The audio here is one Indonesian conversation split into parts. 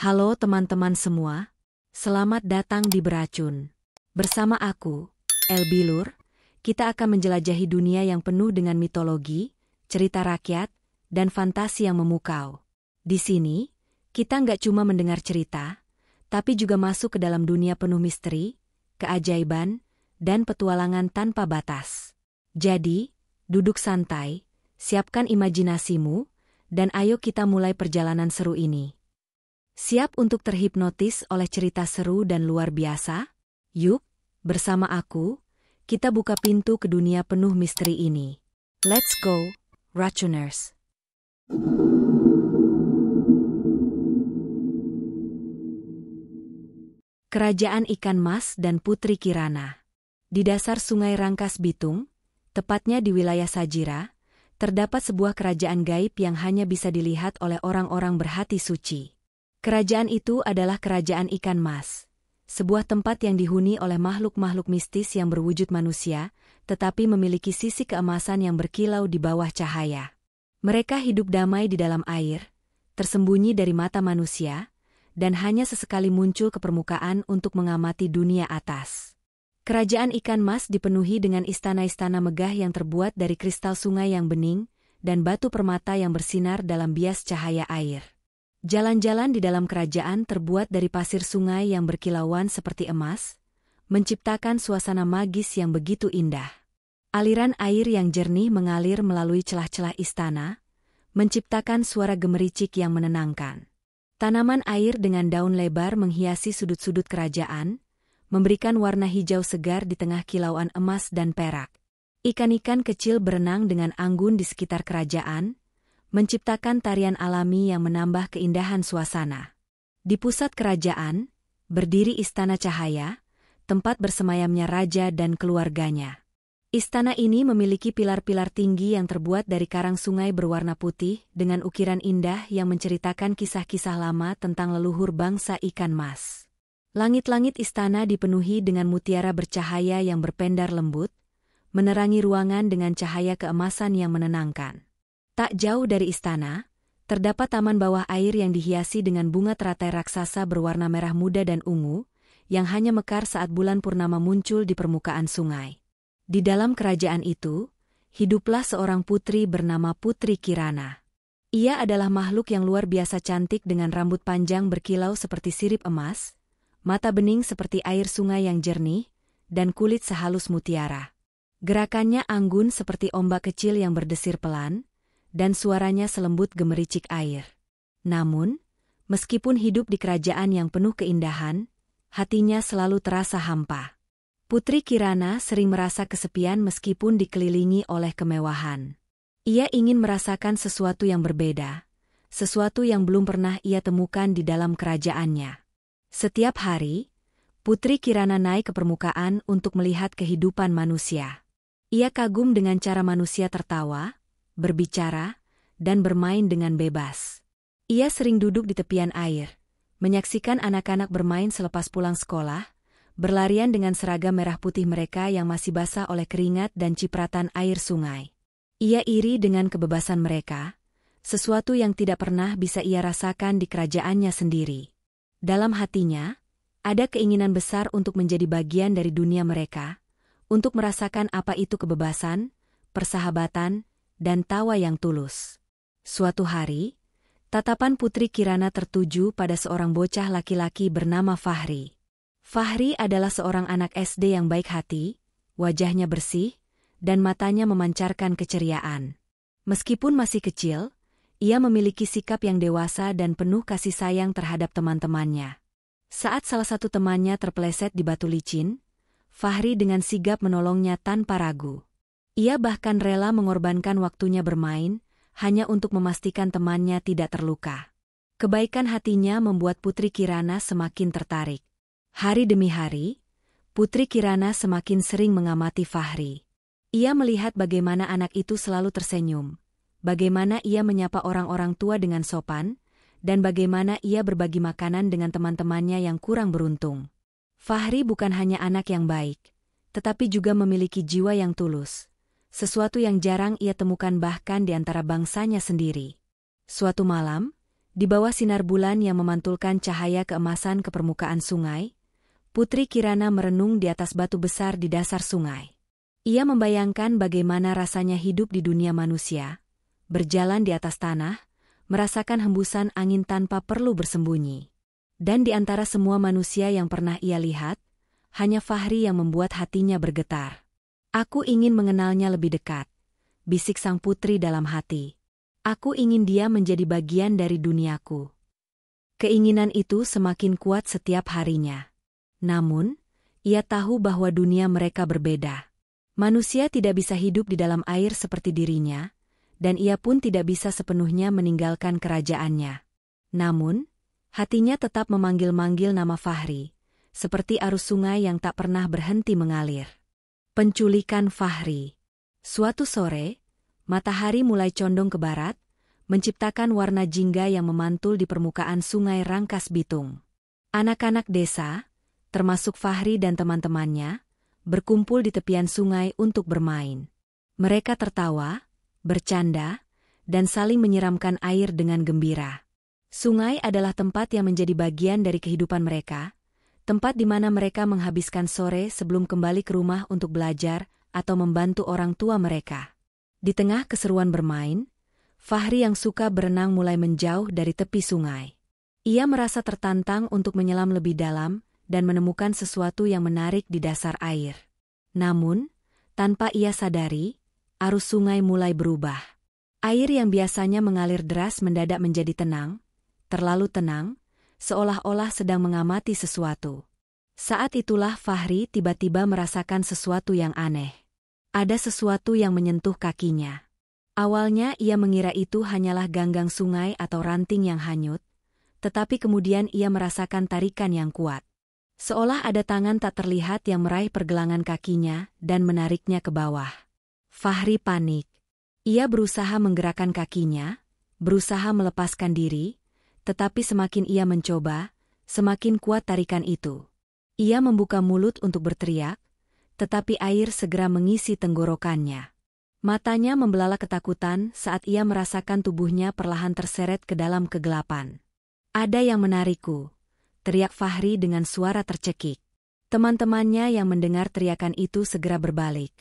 Halo teman-teman semua, selamat datang di Beracun. Bersama aku, Elbilur, kita akan menjelajahi dunia yang penuh dengan mitologi, cerita rakyat, dan fantasi yang memukau. Di sini, kita nggak cuma mendengar cerita, tapi juga masuk ke dalam dunia penuh misteri, keajaiban, dan petualangan tanpa batas. Jadi, duduk santai, siapkan imajinasimu, dan ayo kita mulai perjalanan seru ini. Siap untuk terhipnotis oleh cerita seru dan luar biasa? Yuk, bersama aku, kita buka pintu ke dunia penuh misteri ini. Let's go, Racuners! Kerajaan Ikan Mas dan Putri Kirana. Di dasar Sungai Rangkas Bitung, tepatnya di wilayah Sajira, terdapat sebuah kerajaan gaib yang hanya bisa dilihat oleh orang-orang berhati suci. Kerajaan itu adalah Kerajaan Ikan Mas, sebuah tempat yang dihuni oleh makhluk-makhluk mistis yang berwujud manusia, tetapi memiliki sisi keemasan yang berkilau di bawah cahaya. Mereka hidup damai di dalam air, tersembunyi dari mata manusia, dan hanya sesekali muncul ke permukaan untuk mengamati dunia atas. Kerajaan Ikan Mas dipenuhi dengan istana-istana megah yang terbuat dari kristal sungai yang bening, dan batu permata yang bersinar dalam bias cahaya air. Jalan-jalan di dalam kerajaan terbuat dari pasir sungai yang berkilauan seperti emas, menciptakan suasana magis yang begitu indah. Aliran air yang jernih mengalir melalui celah-celah istana, menciptakan suara gemericik yang menenangkan. Tanaman air dengan daun lebar menghiasi sudut-sudut kerajaan, memberikan warna hijau segar di tengah kilauan emas dan perak. Ikan-ikan kecil berenang dengan anggun di sekitar kerajaan, menciptakan tarian alami yang menambah keindahan suasana. Di pusat kerajaan, berdiri Istana Cahaya, tempat bersemayamnya raja dan keluarganya. Istana ini memiliki pilar-pilar tinggi yang terbuat dari karang sungai berwarna putih dengan ukiran indah yang menceritakan kisah-kisah lama tentang leluhur bangsa Ikan Mas. Langit-langit istana dipenuhi dengan mutiara bercahaya yang berpendar lembut, menerangi ruangan dengan cahaya keemasan yang menenangkan. Tak jauh dari istana, terdapat taman bawah air yang dihiasi dengan bunga teratai raksasa berwarna merah muda dan ungu, yang hanya mekar saat bulan purnama muncul di permukaan sungai. Di dalam kerajaan itu, hiduplah seorang putri bernama Putri Kirana. Ia adalah makhluk yang luar biasa cantik dengan rambut panjang berkilau seperti sirip emas, mata bening seperti air sungai yang jernih, dan kulit sehalus mutiara. Gerakannya anggun seperti ombak kecil yang berdesir pelan, dan suaranya selembut gemericik air. Namun, meskipun hidup di kerajaan yang penuh keindahan, hatinya selalu terasa hampa. Putri Kirana sering merasa kesepian meskipun dikelilingi oleh kemewahan. Ia ingin merasakan sesuatu yang berbeda, sesuatu yang belum pernah ia temukan di dalam kerajaannya. Setiap hari, Putri Kirana naik ke permukaan untuk melihat kehidupan manusia. Ia kagum dengan cara manusia tertawa, berbicara, dan bermain dengan bebas. Ia sering duduk di tepian air, menyaksikan anak-anak bermain selepas pulang sekolah, berlarian dengan seragam merah putih mereka yang masih basah oleh keringat dan cipratan air sungai. Ia iri dengan kebebasan mereka, sesuatu yang tidak pernah bisa ia rasakan di kerajaannya sendiri. Dalam hatinya, ada keinginan besar untuk menjadi bagian dari dunia mereka, untuk merasakan apa itu kebebasan, persahabatan, dan tawa yang tulus. Suatu hari, tatapan Putri Kirana tertuju pada seorang bocah laki-laki bernama Fahri. Fahri adalah seorang anak SD yang baik hati, wajahnya bersih, dan matanya memancarkan keceriaan. Meskipun masih kecil, ia memiliki sikap yang dewasa dan penuh kasih sayang terhadap teman-temannya. Saat salah satu temannya terpeleset di batu licin, Fahri dengan sigap menolongnya tanpa ragu. Ia bahkan rela mengorbankan waktunya bermain, hanya untuk memastikan temannya tidak terluka. Kebaikan hatinya membuat Putri Kirana semakin tertarik. Hari demi hari, Putri Kirana semakin sering mengamati Fahri. Ia melihat bagaimana anak itu selalu tersenyum, bagaimana ia menyapa orang-orang tua dengan sopan, dan bagaimana ia berbagi makanan dengan teman-temannya yang kurang beruntung. Fahri bukan hanya anak yang baik, tetapi juga memiliki jiwa yang tulus. Sesuatu yang jarang ia temukan bahkan di antara bangsanya sendiri. Suatu malam, Di bawah sinar bulan yang memantulkan cahaya keemasan ke permukaan sungai, Putri Kirana merenung di atas batu besar di dasar sungai. Ia membayangkan bagaimana rasanya hidup di dunia manusia, berjalan di atas tanah, merasakan hembusan angin tanpa perlu bersembunyi. Dan di antara semua manusia yang pernah ia lihat, hanya Fahri yang membuat hatinya bergetar. Aku ingin mengenalnya lebih dekat, bisik sang putri dalam hati. Aku ingin dia menjadi bagian dari duniaku. Keinginan itu semakin kuat setiap harinya. Namun, ia tahu bahwa dunia mereka berbeda. Manusia tidak bisa hidup di dalam air seperti dirinya, dan ia pun tidak bisa sepenuhnya meninggalkan kerajaannya. Namun, hatinya tetap memanggil-manggil nama Fahri, seperti arus sungai yang tak pernah berhenti mengalir. Penculikan Fahri. Suatu sore, matahari mulai condong ke barat, menciptakan warna jingga yang memantul di permukaan sungai Rangkas Bitung. Anak-anak desa, termasuk Fahri dan teman-temannya, berkumpul di tepian sungai untuk bermain. Mereka tertawa, bercanda, dan saling menyiramkan air dengan gembira. Sungai adalah tempat yang menjadi bagian dari kehidupan mereka, tempat di mana mereka menghabiskan sore sebelum kembali ke rumah untuk belajar atau membantu orang tua mereka. Di tengah keseruan bermain, Fahri yang suka berenang mulai menjauh dari tepi sungai. Ia merasa tertantang untuk menyelam lebih dalam dan menemukan sesuatu yang menarik di dasar air. Namun, tanpa ia sadari, arus sungai mulai berubah. Air yang biasanya mengalir deras mendadak menjadi tenang, terlalu tenang, seolah-olah sedang mengamati sesuatu. Saat itulah Fahri tiba-tiba merasakan sesuatu yang aneh. Ada sesuatu yang menyentuh kakinya. Awalnya ia mengira itu hanyalah ganggang sungai atau ranting yang hanyut, tetapi kemudian ia merasakan tarikan yang kuat. Seolah ada tangan tak terlihat yang meraih pergelangan kakinya dan menariknya ke bawah. Fahri panik. Ia berusaha menggerakkan kakinya, berusaha melepaskan diri, tetapi semakin ia mencoba, semakin kuat tarikan itu. Ia membuka mulut untuk berteriak, tetapi air segera mengisi tenggorokannya. Matanya membelalak ketakutan saat ia merasakan tubuhnya perlahan terseret ke dalam kegelapan. Ada yang menarikku, teriak Fahri dengan suara tercekik. Teman-temannya yang mendengar teriakan itu segera berbalik.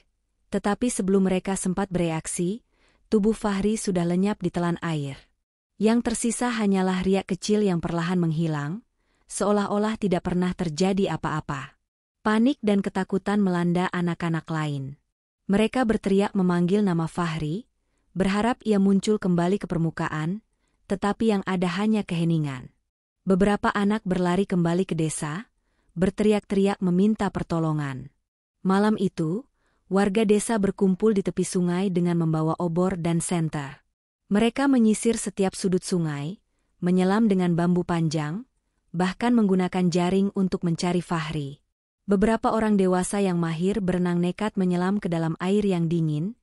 Tetapi sebelum mereka sempat bereaksi, tubuh Fahri sudah lenyap di telan air. Yang tersisa hanyalah riak kecil yang perlahan menghilang, seolah-olah tidak pernah terjadi apa-apa. Panik dan ketakutan melanda anak-anak lain. Mereka berteriak memanggil nama Fahri, berharap ia muncul kembali ke permukaan, tetapi yang ada hanya keheningan. Beberapa anak berlari kembali ke desa, berteriak-teriak meminta pertolongan. Malam itu, warga desa berkumpul di tepi sungai dengan membawa obor dan senter. Mereka menyisir setiap sudut sungai, menyelam dengan bambu panjang, bahkan menggunakan jaring untuk mencari Fahri. Beberapa orang dewasa yang mahir berenang nekat menyelam ke dalam air yang dingin,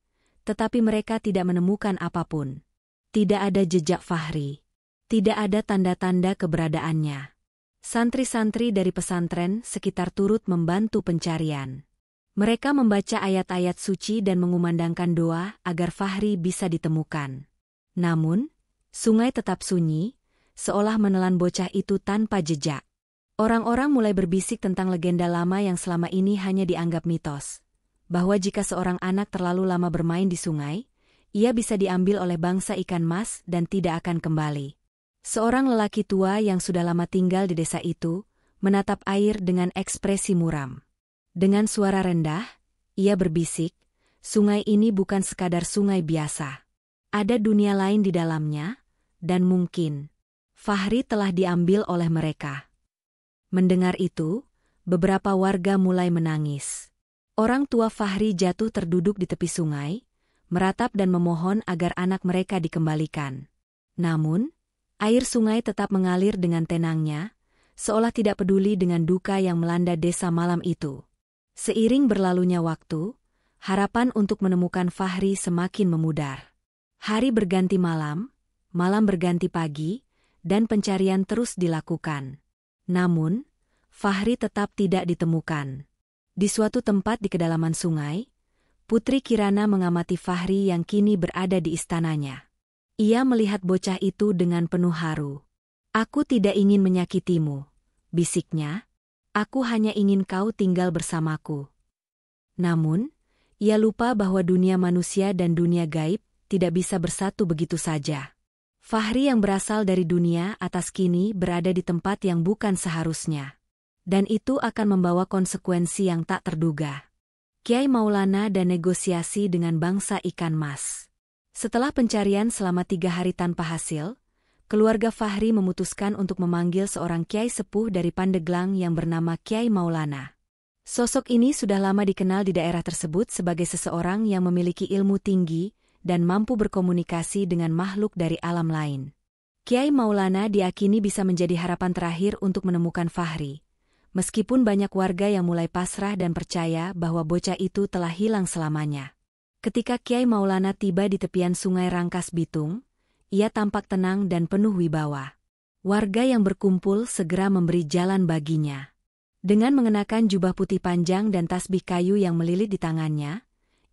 tetapi mereka tidak menemukan apapun. Tidak ada jejak Fahri. Tidak ada tanda-tanda keberadaannya. Santri-santri dari pesantren sekitar turut membantu pencarian. Mereka membaca ayat-ayat suci dan mengumandangkan doa agar Fahri bisa ditemukan. Namun, sungai tetap sunyi, seolah menelan bocah itu tanpa jejak. Orang-orang mulai berbisik tentang legenda lama yang selama ini hanya dianggap mitos. Bahwa jika seorang anak terlalu lama bermain di sungai, ia bisa diambil oleh bangsa ikan mas dan tidak akan kembali. Seorang lelaki tua yang sudah lama tinggal di desa itu, menatap air dengan ekspresi muram. Dengan suara rendah, ia berbisik, sungai ini bukan sekadar sungai biasa. Ada dunia lain di dalamnya, dan mungkin Fahri telah diambil oleh mereka. Mendengar itu, beberapa warga mulai menangis. Orang tua Fahri jatuh terduduk di tepi sungai, meratap dan memohon agar anak mereka dikembalikan. Namun, air sungai tetap mengalir dengan tenangnya, seolah tidak peduli dengan duka yang melanda desa malam itu. Seiring berlalunya waktu, harapan untuk menemukan Fahri semakin memudar. Hari berganti malam, malam berganti pagi, dan pencarian terus dilakukan. Namun, Fahri tetap tidak ditemukan. Di suatu tempat di kedalaman sungai, Putri Kirana mengamati Fahri yang kini berada di istananya. Ia melihat bocah itu dengan penuh haru. Aku tidak ingin menyakitimu, bisiknya. Aku hanya ingin kau tinggal bersamaku. Namun, ia lupa bahwa dunia manusia dan dunia gaib tidak bisa bersatu begitu saja. Fahri yang berasal dari dunia atas kini berada di tempat yang bukan seharusnya. Dan itu akan membawa konsekuensi yang tak terduga. Kyai Maulana dan negosiasi dengan bangsa ikan mas. Setelah pencarian selama 3 hari tanpa hasil, keluarga Fahri memutuskan untuk memanggil seorang kiai sepuh dari Pandeglang yang bernama Kyai Maulana. Sosok ini sudah lama dikenal di daerah tersebut sebagai seseorang yang memiliki ilmu tinggi dan mampu berkomunikasi dengan makhluk dari alam lain. Kyai Maulana diakini bisa menjadi harapan terakhir untuk menemukan Fahri. Meskipun banyak warga yang mulai pasrah dan percaya bahwa bocah itu telah hilang selamanya. Ketika Kyai Maulana tiba di tepian sungai Rangkas Bitung, ia tampak tenang dan penuh wibawa. Warga yang berkumpul segera memberi jalan baginya. Dengan mengenakan jubah putih panjang dan tasbih kayu yang melilit di tangannya,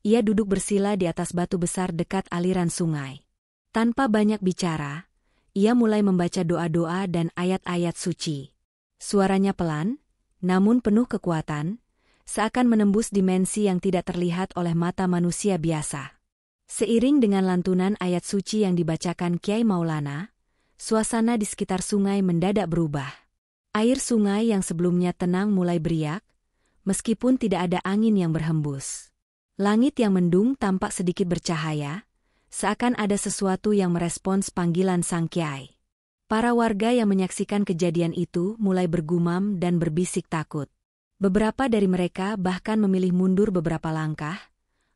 ia duduk bersila di atas batu besar dekat aliran sungai. Tanpa banyak bicara, ia mulai membaca doa-doa dan ayat-ayat suci. Suaranya pelan, namun penuh kekuatan, seakan menembus dimensi yang tidak terlihat oleh mata manusia biasa. Seiring dengan lantunan ayat suci yang dibacakan Kyai Maulana, suasana di sekitar sungai mendadak berubah. Air sungai yang sebelumnya tenang mulai beriak, meskipun tidak ada angin yang berhembus. Langit yang mendung tampak sedikit bercahaya, seakan ada sesuatu yang merespons panggilan sang Kyai. Para warga yang menyaksikan kejadian itu mulai bergumam dan berbisik takut. Beberapa dari mereka bahkan memilih mundur beberapa langkah,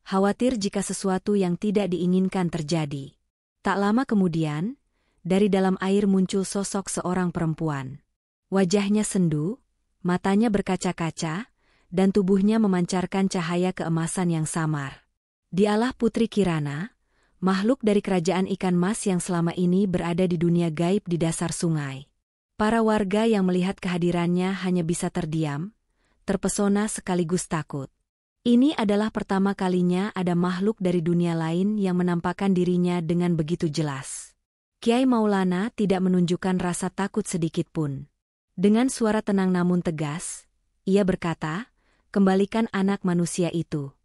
khawatir jika sesuatu yang tidak diinginkan terjadi. Tak lama kemudian, dari dalam air muncul sosok seorang perempuan. Wajahnya sendu, matanya berkaca-kaca, dan tubuhnya memancarkan cahaya keemasan yang samar. Dialah Putri Kirana, makhluk dari kerajaan ikan mas yang selama ini berada di dunia gaib di dasar sungai. Para warga yang melihat kehadirannya hanya bisa terdiam, terpesona sekaligus takut. Ini adalah pertama kalinya ada makhluk dari dunia lain yang menampakkan dirinya dengan begitu jelas. Kyai Maulana tidak menunjukkan rasa takut sedikitpun. Dengan suara tenang namun tegas, ia berkata, "Kembalikan anak manusia itu."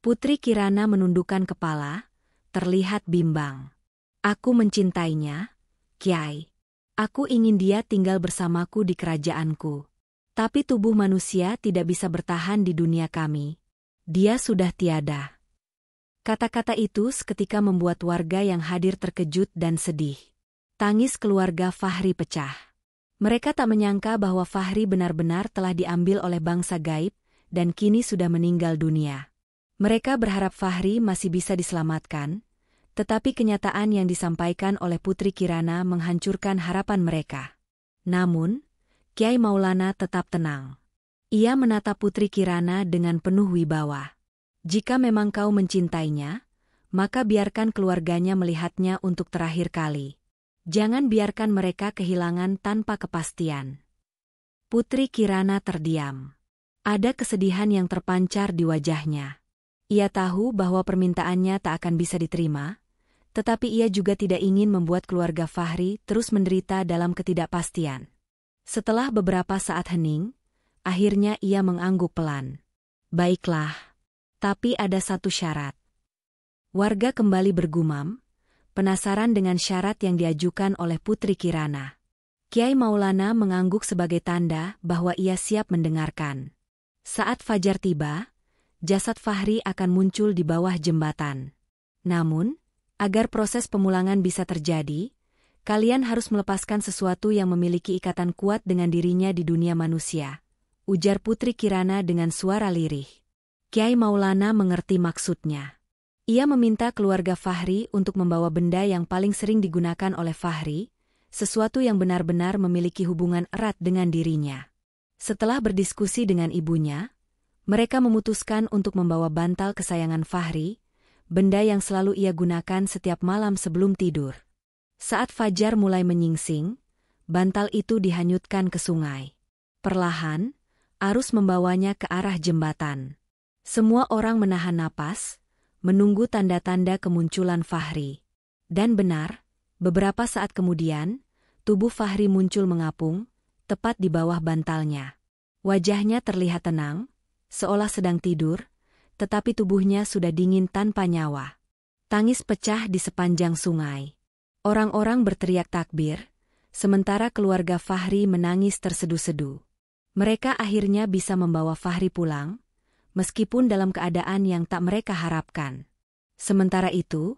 Putri Kirana menundukkan kepala, terlihat bimbang. "Aku mencintainya, Kyai. Aku ingin dia tinggal bersamaku di kerajaanku. Tapi tubuh manusia tidak bisa bertahan di dunia kami. Dia sudah tiada." Kata-kata itu seketika membuat warga yang hadir terkejut dan sedih. Tangis keluarga Fahri pecah. Mereka tak menyangka bahwa Fahri benar-benar telah diambil oleh bangsa gaib dan kini sudah meninggal dunia. Mereka berharap Fahri masih bisa diselamatkan, tetapi kenyataan yang disampaikan oleh Putri Kirana menghancurkan harapan mereka. Namun, Kyai Maulana tetap tenang. Ia menatap Putri Kirana dengan penuh wibawa. "Jika memang kau mencintainya, maka biarkan keluarganya melihatnya untuk terakhir kali. Jangan biarkan mereka kehilangan tanpa kepastian." Putri Kirana terdiam. Ada kesedihan yang terpancar di wajahnya. Ia tahu bahwa permintaannya tak akan bisa diterima, tetapi ia juga tidak ingin membuat keluarga Fahri terus menderita dalam ketidakpastian. Setelah beberapa saat hening, akhirnya ia mengangguk pelan. "Baiklah, tapi ada satu syarat." Warga kembali bergumam, penasaran dengan syarat yang diajukan oleh Putri Kirana. Kyai Maulana mengangguk sebagai tanda bahwa ia siap mendengarkan. Saat fajar tiba, jasad Fahri akan muncul di bawah jembatan. Namun, agar proses pemulangan bisa terjadi, kalian harus melepaskan sesuatu yang memiliki ikatan kuat dengan dirinya di dunia manusia, ujar Putri Kirana dengan suara lirih. Kyai Maulana mengerti maksudnya. Ia meminta keluarga Fahri untuk membawa benda yang paling sering digunakan oleh Fahri, sesuatu yang benar-benar memiliki hubungan erat dengan dirinya. Setelah berdiskusi dengan ibunya, mereka memutuskan untuk membawa bantal kesayangan Fahri, benda yang selalu ia gunakan setiap malam sebelum tidur. Saat fajar mulai menyingsing, bantal itu dihanyutkan ke sungai. Perlahan, arus membawanya ke arah jembatan. Semua orang menahan napas, menunggu tanda-tanda kemunculan Fahri. Dan benar, beberapa saat kemudian, tubuh Fahri muncul mengapung, tepat di bawah bantalnya. Wajahnya terlihat tenang, seolah sedang tidur, tetapi tubuhnya sudah dingin tanpa nyawa. Tangis pecah di sepanjang sungai. Orang-orang berteriak takbir, sementara keluarga Fahri menangis tersedu-sedu. Mereka akhirnya bisa membawa Fahri pulang, meskipun dalam keadaan yang tak mereka harapkan. Sementara itu,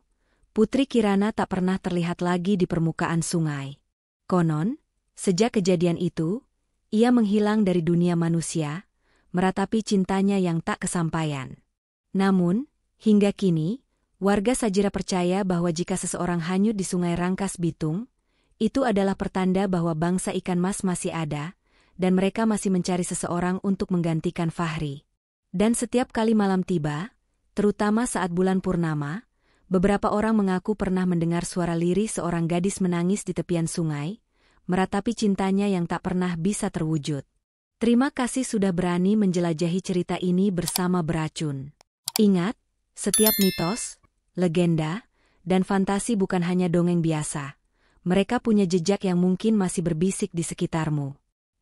Putri Kirana tak pernah terlihat lagi di permukaan sungai. Konon, sejak kejadian itu, ia menghilang dari dunia manusia, meratapi cintanya yang tak kesampaian. Namun, hingga kini, warga Sajira percaya bahwa jika seseorang hanyut di Sungai Rangkas Bitung, itu adalah pertanda bahwa bangsa ikan mas masih ada, dan mereka masih mencari seseorang untuk menggantikan Fahri. Dan setiap kali malam tiba, terutama saat bulan purnama, beberapa orang mengaku pernah mendengar suara lirih seorang gadis menangis di tepian sungai, meratapi cintanya yang tak pernah bisa terwujud. Terima kasih sudah berani menjelajahi cerita ini bersama Beracun. Ingat, setiap mitos, legenda, dan fantasi bukan hanya dongeng biasa. Mereka punya jejak yang mungkin masih berbisik di sekitarmu.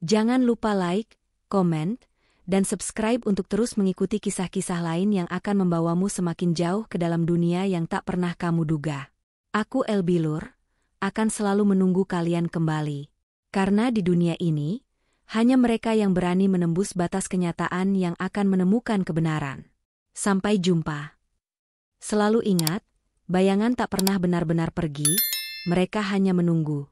Jangan lupa like, komen, dan subscribe untuk terus mengikuti kisah-kisah lain yang akan membawamu semakin jauh ke dalam dunia yang tak pernah kamu duga. Aku Elbilur, akan selalu menunggu kalian kembali. Karena di dunia ini, hanya mereka yang berani menembus batas kenyataan yang akan menemukan kebenaran. Sampai jumpa. Selalu ingat, bayangan tak pernah benar-benar pergi, mereka hanya menunggu.